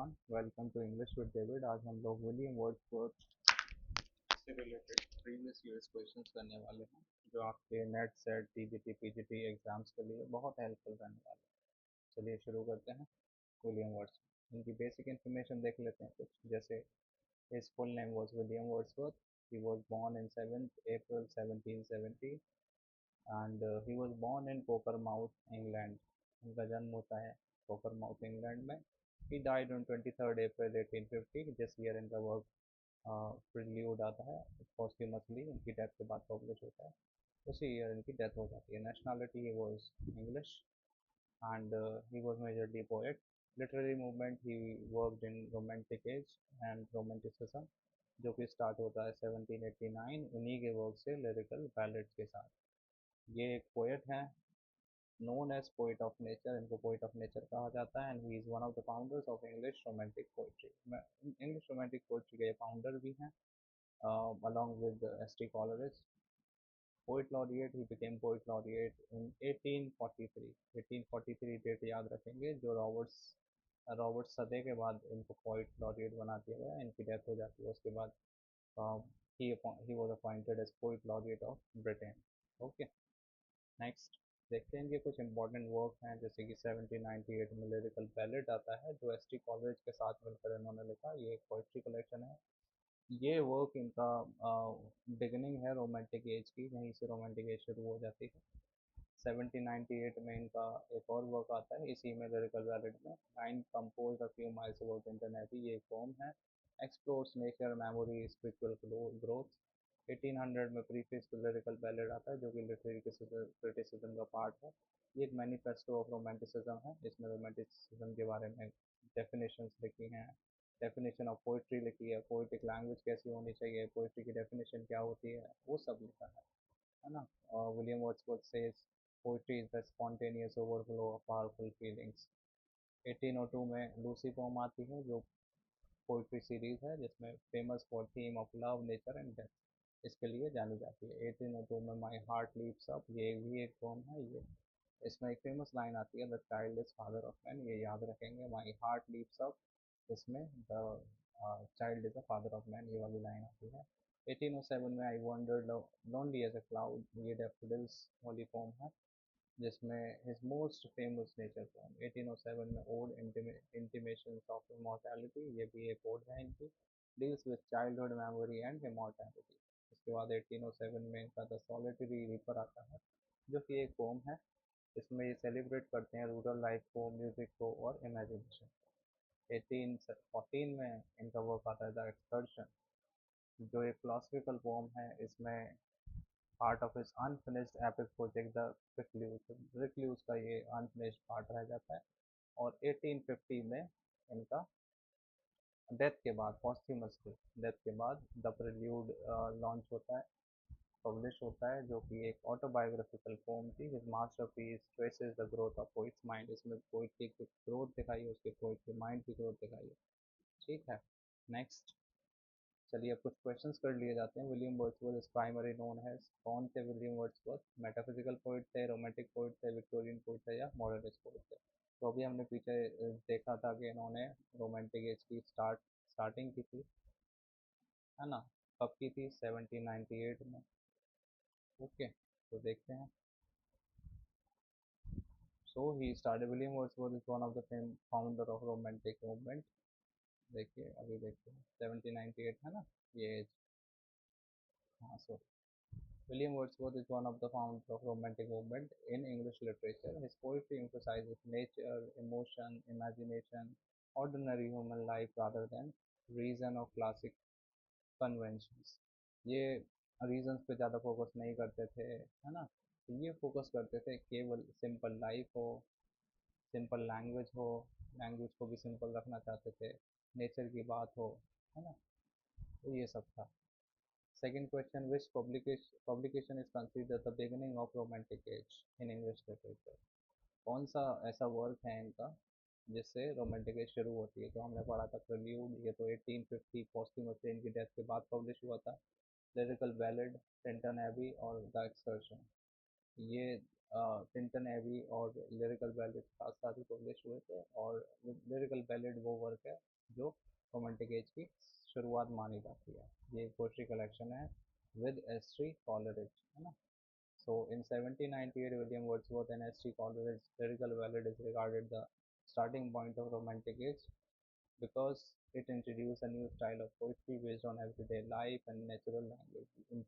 Everyone, welcome to English with David. आज हम लोग विलियम वर्ड्सवर्थ से रिलेटेड प्रीवियस ईयर्स क्वेश्चंस करने वाले हैं जो आपके NET SET TGT PGT exams के लिए बहुत हेल्पफुल रहने वाले हैं। चलिए शुरू करते हैं। विलियम वर्ड्सवर्थ, इनकी बेसिक इन्फॉर्मेशन देख लेते हैं कुछ। जैसे his full name was William Wordsworth. He was born in 7th April 1770 and he was born in Cockermouth England. उनका जन्म होता है कोकरमाउथ इंग्लैंड में। He died on 23rd April 1850, जिस ईयर इनका वर्क प्रिल्यूड आता है पोस्ट्यूमसली, इनकी डेथ के बाद पब्लिश होता है, उसी ईयर इनकी डेथ हो जाती है। Nationality he was English and he was majorly poet. Literary movement he worked in romantic as and romanticism, जो कि स्टार्ट होता है 1789 उन्हीं के वर्क से, लिरिकल बैलेड्स के साथ। ये एक पोएट हैं, known as poet of nature, इनको poet of nature कहा जाता है, and he is one of the founders of English romantic poetry। English romantic poetry के founder भी हैं, along with S.T. Coleridge। Poet laureate, he became poet laureate in 1843। 1843 date याद रखेंगे, जो रॉबर्ट सदे के बाद इनको poet laureate बना दिया गया। इनकी डेथ हो जाती है उसके बाद। he was appointed as poet laureate of Britain। Okay, next देखते हैं कि कुछ इंपॉर्टेंट वर्क हैं, जैसे कि 1798 में लिरिकल बैलेड आता है जो एस टी कॉलेज के साथ मिलकर इन्होंने लिखा। ये एक पोइट्री कलेक्शन है। ये वर्क इनका बिगिनिंग है रोमांटिक एज की, यहीं से रोमांटिक एज शुरू हो जाती है। 1798 में इनका एक और वर्क आता है इसी में, लिरिकल बैलेड में, nine compose a few miles about internet. ये एक पोम है। Explores nature memory spiritual growth. 1800 में प्रीफेस टू लिरिकल बैलेड आता है जो कि लिटरेरी क्रिटिसिज्म का पार्ट है। ये एक मैनिफेस्टो ऑफ रोमांटिसिज्म है। इसमें रोमांटिसिज्म के बारे में डेफिनेशंस लिखी हैं, डेफिनेशन ऑफ पोइट्री लिखी है, पोइट्रिक लैंग्वेज कैसी होनी चाहिए, पोइट्री की डेफिनेशन क्या होती है, वो सब लिखा है ना। William Wordsworth says poetry is the spontaneous overflow of powerful feelings. 1802 में लूसी पोम आती है जो पोइट्री सीरीज है, जिसमें famous for theme of love nature and death इसके लिए जानी जाती है। 1802 में माई हार्ट लीप्स अप, ये भी एक पोम है। ये इसमें एक फेमस लाइन आती है, the child is father of man. ये याद रखेंगे, माई हार्ट लीप्स अप, इसमें the child is the father of man, ये वाली लाइन आती है। 1807 में I wandered lonely as a cloud, ये डैफोडिल्स वाली पोम है, जिसमें his most famous nature poem. 1807 में ओड इंटीमेशंस ऑफ इमॉर्टैलिटी, ये भी एक ओड है इनकी, deals with childhood memory and immortality. इसके बाद 1807 में इनका द सॉलिटरी रीपर आता है जो कि एक पोम है। इसमें ये सेलिब्रेट करते हैं रूरल लाइफ को, म्यूजिक को और इमेजिनेशन। 1814 में इनका वर्क आता है द एक्सकर्शन, जो एक फिलोसफिकल पोम है। इसमें पार्ट ऑफ इस unfinished epic project the recluse का ये अनफिनिश्ड पार्ट रह जाता है। और 1850 में इनका डेथ के बाद, पॉस्ट्यूमसली डेथ के बाद, द प्रिल्यूड लॉन्च होता है, पब्लिश होता है, जो कि एक ऑटोबायोग्राफिकल पोम थी। His masterpiece traces the growth of poets mind, इसमें पोइट्री की ग्रोथ दिखाई है, उसके पोइट के माइंड की ग्रोथ दिखाई है। ठीक है, नेक्स्ट चलिए अब कुछ क्वेश्चंस कर लिए जाते हैं। William Wordsworth is primary known है, कौन थे विलियम वर्ड्सवर्थ? मेटाफिजिकल पोइट थे, रोमांटिक पोइट थे, विक्टोरियन पोइट थे या मॉडर्निस्ट पोइट थे? तो अभी हमने पीछे देखा था कि इन्होंने रोमांटिक एज की स्टार्टिंग की थी, है ना। कब की थी? 1798 में। ओके, तो देखते हैं। So he started, William Wordsworth is one of the founder of romantic movement. देखिए अभी देखते हैं, 1798 है ना ये एज। हाँ, सो William Wordsworth is one of the founders of Romantic movement in English literature. His poetry emphasizes nature, emotion, imagination, ordinary human life rather than reason or classic conventions। ये reasons पे ज़्यादा फोकस नहीं करते थे, है ना। तो ये फोकस करते थे केवल सिंपल लाइफ हो, सिंपल लैंग्वेज हो, लैंग्वेज को भी सिंपल रखना चाहते थे, नेचर की बात हो, है ना। तो ये सब था। Second question, which publication is considered the beginning of romantic age in English literature? कौन सा ऐसा वर्क है इनका जिससे रोमांटिक एज शुरू होती है? तो हमने पढ़ा था प्रिल्यूड, ये तो 1850 पोस्ट्यूमसली इनकी डेथ के बाद पब्लिश हुआ था। लिरिकल बैलेड, टिंटन एबी और द एक्सकर्शन, ये टिंटन एबी और लिरिकल बैलेड साथ साथ ही पब्लिश हुए थे, और लिरिकल बैलेड वो वर्क है जो रोमांटिक एज की शुरुआत मानी जाती है। ये एक पोएट्री कलेक्शन है विद एस्ट्री कॉलरिज, है ना। So in 1798, William Wordsworth and S.T. Coleridge's lyrical ballad is regarded the starting point of Romantic age because it introduced a new style of poetry based on everyday life and natural language. In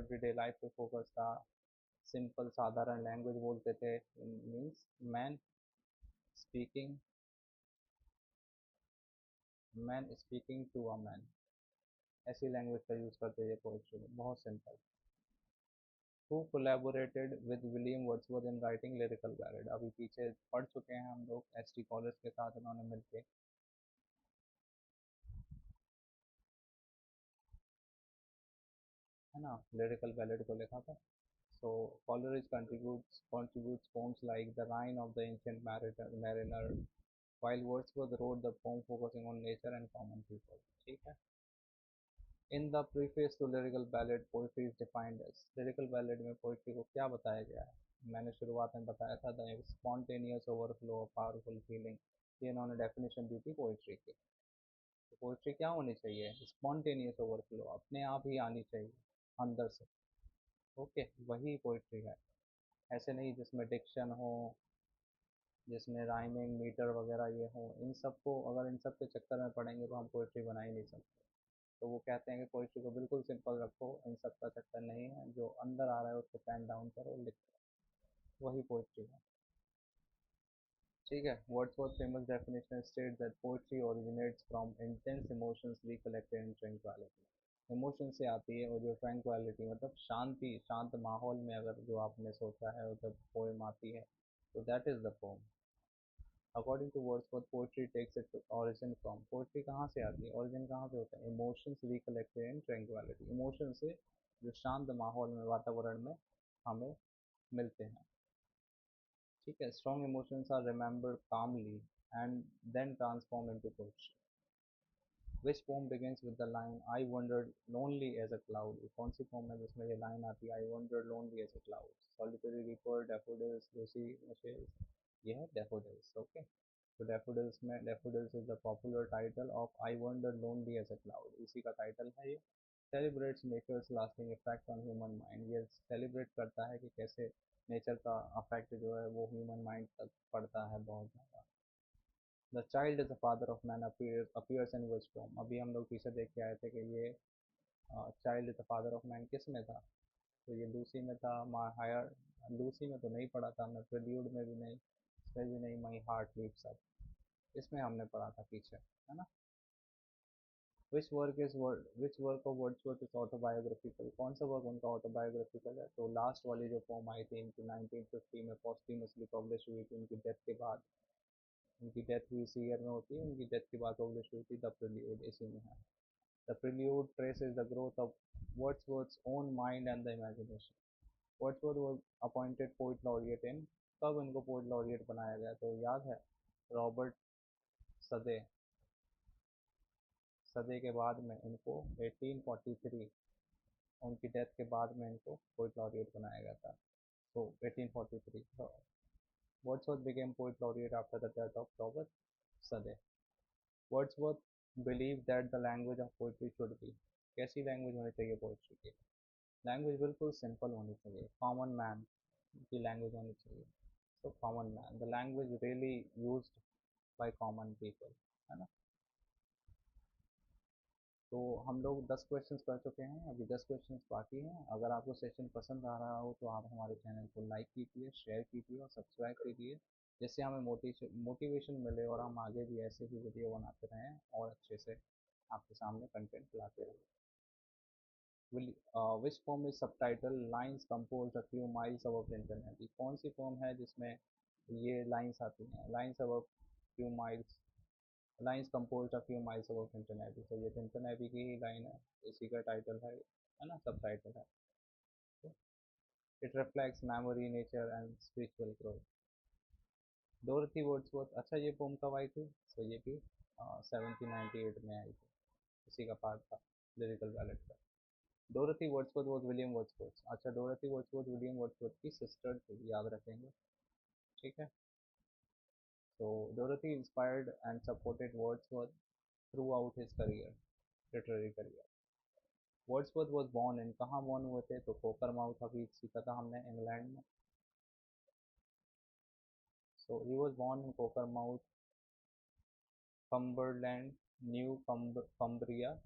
everyday life पे focus था, simple साधारण language बोलते थे, means man speaking man speaking to a man, ऐसी language का use करते थे poetry में, बहुत simple. Who collaborated with William Wordsworth in writing lyrical ballad? अभी पीछे पढ़ चुके हैं हम लोग, एस टी कॉलेज के साथ उन्होंने मिलके, है ना, लिरिकल बैलेड को लिखा था। So Coleridge contributes poems like The Rhine of the Ancient Mariner, while Wordsworth wrote the poem focusing on nature and common people। ठीक है। In the preface to lyrical ballad, poetry is defined as, lyrical ballad में poetry को क्या बताया गया है? मैंने शुरुआत में बताया था, the spontaneous overflow of powerful feeling, ये इन्होंने डेफिनेशन दी थी पोइट्री की। तो पोइट्री क्या होनी चाहिए? स्पॉन्टेनियस ओवरफ्लो, अपने आप ही आनी चाहिए अंदर से। ओके, वही पोइट्री है। ऐसे नहीं जिसमें डिक्शन हो, जिसमें राइमिंग मीटर वगैरह ये हो, इन सबको अगर इन सब के चक्कर में पड़ेंगे तो हम पोइट्री बना ही नहीं सकते। तो वो कहते हैं कि पोइट्री को बिल्कुल सिंपल रखो, इन सब का चक्कर नहीं है, जो अंदर आ रहा है उसको पेन डाउन करो, लिखो, वही पोइट्री है। ठीक है। Wordsworth famous definition state that poetry originates from intense emotions recollected in tranquility. Emotion से आती है, और जो ट्रैंक्विलिटी मतलब शांति, शांत माहौल में अगर जो आपने सोचा है और जब पोएम आती है, तो that is the poem. According to Wordsworth, poetry takes its origin from, poetry कहाँ से आती है, ओरिजिन कहाँ से होता है? Emotions recollected in tranquility, emotion से जो शांत माहौल में, वातावरण में हमें मिलते हैं। ठीक है। Strong emotions are remembered calmly and then transform into poetry. Which poem begins with the line I wandered lonely as a cloud, कौन सी पोम है जिसमें ये लाइन आती है, I wandered lonely as a cloud? Solitary reaper, daffodils, Lucy मशेल्स, ये है डैफोडिल्स। ओके। तो डैफोडिल्स में, daffodils is the popular title of I wander lonely as a cloud, इसी का टाइटल है ये। Celebrates nature's lasting effect on human mind, ये सेलिब्रेट करता है कि कैसे नेचर का अफेक्ट जो है वो ह्यूमन माइंड तक पड़ता है बहुत ज़्यादा। The child is the father of man appears in which form, अभी हम लोग पीछे देख के आए थे कि ये child is the father of man किस में था? तो ये लूसी में था, माई हायर, लूसी में तो नहीं पढ़ा था हमने, प्रिल्यूड में भी नहीं, इसमें भी नहीं, माई हार्ट लीव्स अप, इसमें हमने पढ़ा था पीछे, है ना। Which work of Wordsworth is autobiographical, कौन सा वर्क उनका ऑटोबायोग्राफिकल है? तो लास्ट वाली जो पोम आई थी इनकी 1950 में, पोस्टह्यूमसली पब्लिश हुई थी उनकी डेथ के बाद, उनकी डेथ हुई इसी ईयर में होती है, उनकी डेथ के बाद पब्लिश हुई थी, द प्रिल्यूड, इसी में है। The prelude traces the growth of Wordsworth's own mind and the imagination. Wordsworth was appointed poet laureate in, कब इनको पोइट लॉरिएट बनाया गया? तो याद है, रॉबर्ट सदे, सदे के बाद में इनको 1843, उनकी डेथ के बाद में इनको पोइट लॉरिएट बनाया गया था। तो 1843 Wordsworth became poet laureate after the death of Robert Sade. Wordsworth believed that the language of poetry should be, कैसी लैंग्वेज होनी चाहिए पोइट्री की? लैंग्वेज बिल्कुल सिंपल होनी चाहिए, कॉमन मैन की लैंग्वेज होनी चाहिए। तो common man, the language really used by common people, है ना। तो हम लोग 10 क्वेश्चंस कर चुके हैं, अभी 10 क्वेश्चंस बाकी हैं। अगर आपको सेशन पसंद आ रहा हो तो आप हमारे चैनल को लाइक कीजिए, शेयर कीजिए और सब्सक्राइब कीजिए, जिससे हमें मोटिवेशन मिले और हम आगे भी ऐसे ही वीडियो बनाते रहें और अच्छे से आपके सामने कंटेंट लाते रहें। Which form is subtitle lines compose a few miles above Tintern Abbey, कौन सी फॉर्म है जिसमें ये लाइन्स आती हैं? Lines above few miles, lines compose a few miles above Tintern Abbey, तो ये टिंटन एबी की ही लाइन है, इसी का टाइटल है ना, सब टाइटल है। It reflects memory, nature and spiritual growth. डोरथी Wordsworth, अच्छा ये पोम कब आई थी? तो ये भी 1798 में आई थी, इसी का पार्ट था लिरिकल बैलेट का। डोरथी वर्ड्सवर्थ वॉज विलियम वर्ड्सवर्थ। अच्छा, डोरथी वर्ड्सवर्थ विलियम वर्ड्सवर्थ की सिस्टर थी, याद रखेंगे। ठीक है। तो डोरथी inspired and supported Wordsworth through out his career, literary career. Wordsworth was born इन, कहाँ बॉर्न हुए थे, तो कोकर माउथ, अभी सीखा था हमने, इंग्लैंड में। So he was born in Cockermouth, Cumberland, new Cumbria,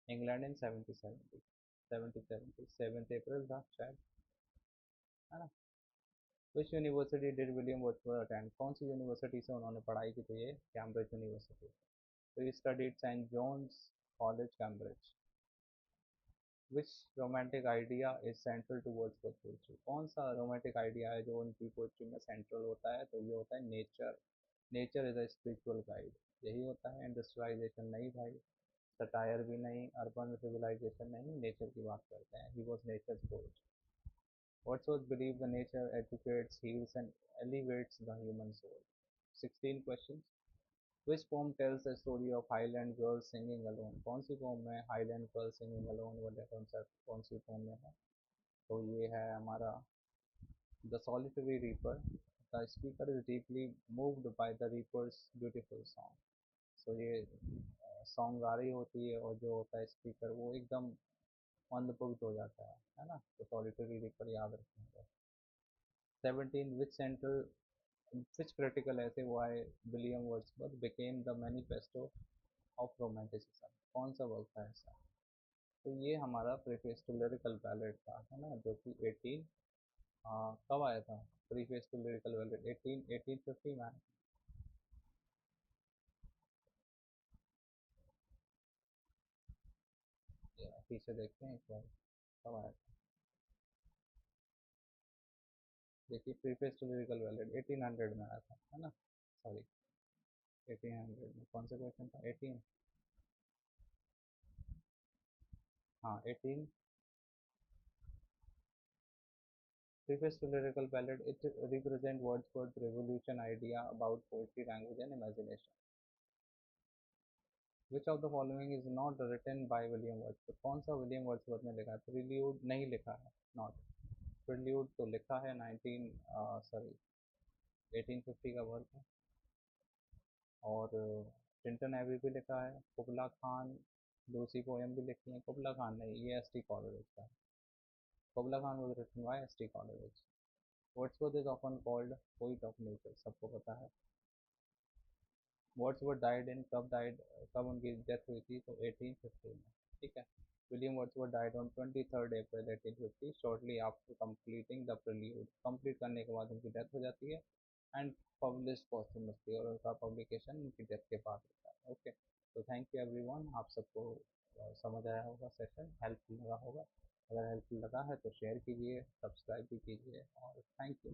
England in 1770 7th April था शायद, है ना। Which university did William Wordsworth attend, कौन सी यूनिवर्सिटी से उन्होंने पढ़ाई की, तो ये कैम्ब्रिज यूनिवर्सिटी। तो he studied Saint John's College Cambridge. Which romantic idea is central to Wordsworth poetry, कौन सा रोमांटिक आइडिया है जो उनकी पोएट्री में सेंट्रल होता है, तो ये होता है nature. Nature is a spiritual guide, यही होता है। इंडस्ट्रियलाइजेशन नहीं भाई, सटायर भी नहीं, अर्बन सिविलाइजेशन नहीं, नेचर की बात करते हैं। He was nature poet. Wordsworth believed the nature educates, heals, and elevates the human soul. 16 questions. Which poem tells the story of Highland girls singing alone? कौन सी poem में Highland girls singing alone वाले concept कौन सी poem में है? तो ये है हमारा The Solitary Reaper. The speaker is deeply moved by the reaper's beautiful song. So ये सॉन्ग गा रही होती है, और जो होता है स्पीकर वो एकदम मंदबुग्ध हो जाता है ना। तो सॉलिटरी रीपर याद रखेंगे। 17 which critical essay why William Wordsworth became the manifesto of romanticism, कौन सा वर्क था ऐसा। तो ये हमारा प्रीफेस टू लिरिकल बैलेट था, है ना, जो कि 18 कब आया था। प्रीफेस टू लिरिकल बैलेट 1850 में आया। पीछे देखते हैं एक बार कब आया था। देखिए प्रीफेस टू लिरिकल बैलेट 1800 में आया था, है ना, सॉरी 1800 में। कौन सा क्वेश्चन था, 18, हाँ 18। Preface to Lyrical Ballad, it represents Wordsworth's revolution idea about poetry, language and imagination. Which of the following is not written by William Wordsworth? कौन सा विलियम वर्ड्सवर्थ ने लिखा है। प्रिल्यूड नहीं लिखा है, नॉट। प्रिल्यूड तो लिखा है 19 सॉरी 1850 का वर्क है। और टिंटन एबी भी लिखा है। कुबला खान दूसरी पोएम भी लिखी है। कुबला खान नहीं, ये एस टी कॉलरेज का। Kubla Khan was written by S T Coleridge. Wordsworth is often called poet of nature, सबको पता है। वर्ड्सवर्थ डाइड इन, कब उनकी डेथ हुई थी, तो 1850 में। ठीक है। William Wordsworth died on 23 April 1850 shortly after completing the prelude, complete करने के बाद उनकी डेथ हो जाती है। एंड पब्लिश पॉस्टमसली, और उनका पब्लिकेशन उनकी डेथ के बाद होता है। ओके, तो थैंक यू एवरीवन, आप सबको समझ आया होगा, सेशन हेल्पफुल लगा होगा। अगर हेल्पफुल लगा है तो शेयर कीजिए, सब्सक्राइब भी कीजिए, और थैंक यू।